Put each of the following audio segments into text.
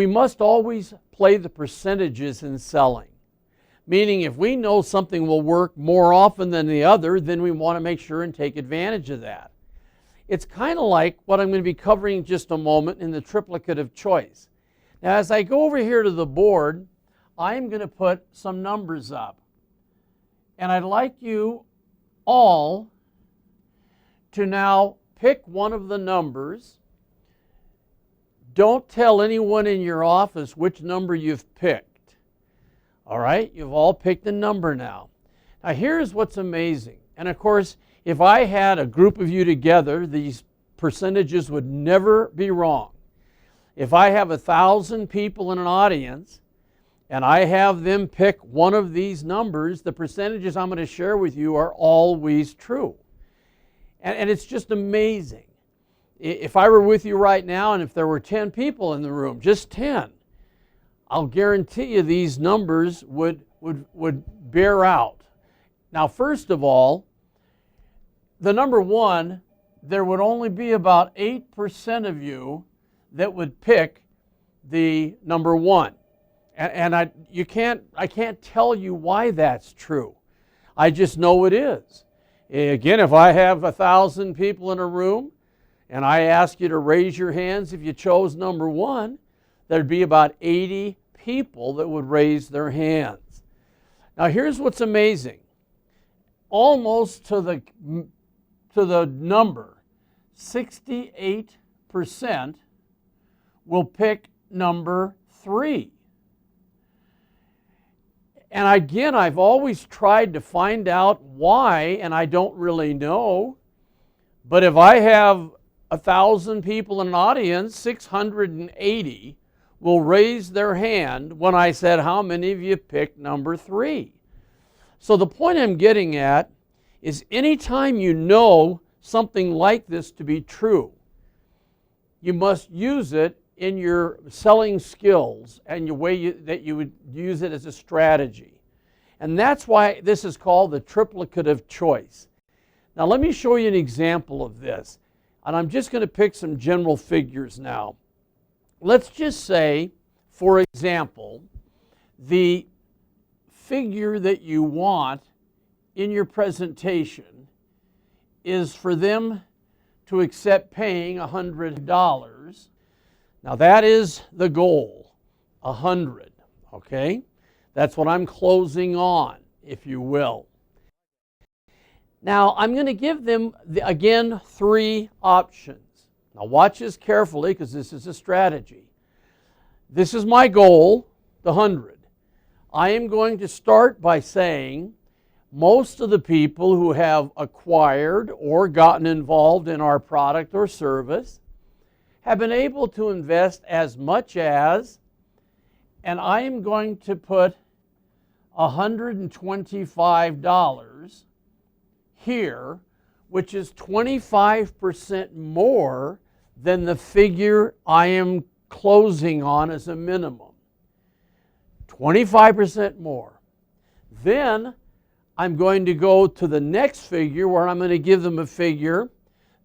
we must always play the percentages in selling. Meaning if we know something will work more often than the other, then we want to make sure and take advantage of that. It's kind of like what I'm going to be covering in just a moment in the triplicate of choice. Now as I go over here to the board, I'm going to put some numbers up. And I'd like you all to now pick one of the numbers. Don't tell anyone in your office which number you've picked. All right, you've all picked a number now. Now here's what's amazing. And of course, if I had a group of you together, these percentages would never be wrong. If I have 1,000 people in an audience and I have them pick one of these numbers, the percentages I'm going to share with you are always true. And it's just amazing. If I were with you right now and if there were 10 people in the room, just 10, I'll guarantee you these numbers would bear out. Now, first of all, the number 1, there would only be about 8% of you that would pick the number 1. And I can't tell you why that's true. I just know it is. Again, if I have 1,000 people in a room and I ask you to raise your hands if you chose number 1, there'd be about 80 people that would raise their hands. Now here's what's amazing. Almost to the number, 68% will pick number 3. And again, I've always tried to find out why, and I don't really know. But if I have 1,000 people in an audience, 680 will raise their hand when I said, how many of you picked number 3? So the point I'm getting at is anytime you know something like this to be true, you must use it in your selling skills and your way that you would use it as a strategy. And that's why this is called the triplicate of choice. Now let me show you an example of this. And I'm just going to pick some general figures now. Let's just say, for example, the figure that you want in your presentation is for them to accept paying $100. Now that is the goal, 100, okay? That's what I'm closing on, if you will. Now I'm going to give them, again, 3 options. Now watch this carefully because this is a strategy. This is my goal, the 100. I am going to start by saying most of the people who have acquired or gotten involved in our product or service have been able to invest as much as, and I am going to put $125 here, which is 25% more than the figure I am closing on as a minimum. 25% more. Then I'm going to go to the next figure where I'm going to give them a figure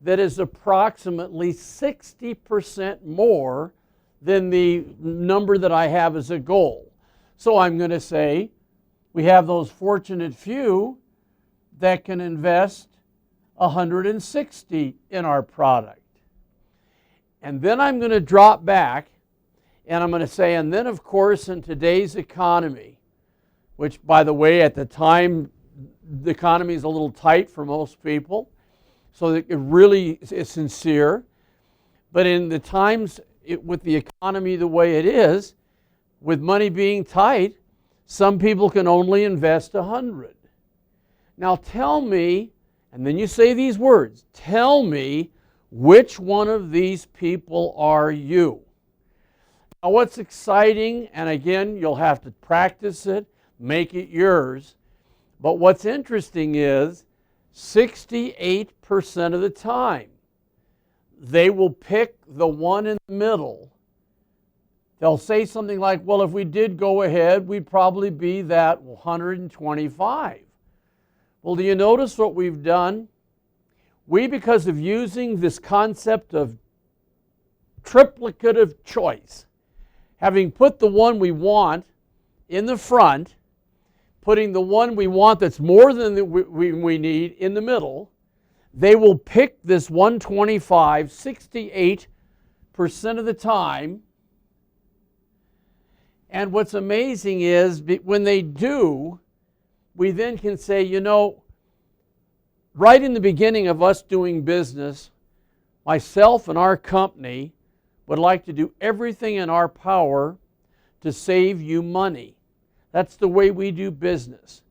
that is approximately 60% more than the number that I have as a goal. So I'm going to say we have those fortunate few that can invest $160 in our product. And then I'm going to drop back and I'm going to say, and then of course in today's economy, which by the way at the time the economy is a little tight for most people, so that it really is sincere, but in the times with the economy the way it is, with money being tight, some people can only invest 100. Now tell me, and then you say these words, tell me which one of these people are you? Now what's exciting, and again you'll have to practice it, make it yours, but what's interesting is 68% of the time they will pick the one in the middle. They'll say something like, well, if we did go ahead, we'd probably be that 125. Well, do you notice what we've done? We, because of using this concept of triplicate of choice, having put the one we want in the front, putting the one we want that's more than we need in the middle, they will pick this 125 68% of the time. And what's amazing is when they do, we then can say, you know, right in the beginning of us doing business, myself and our company would like to do everything in our power to save you money. That's the way we do business.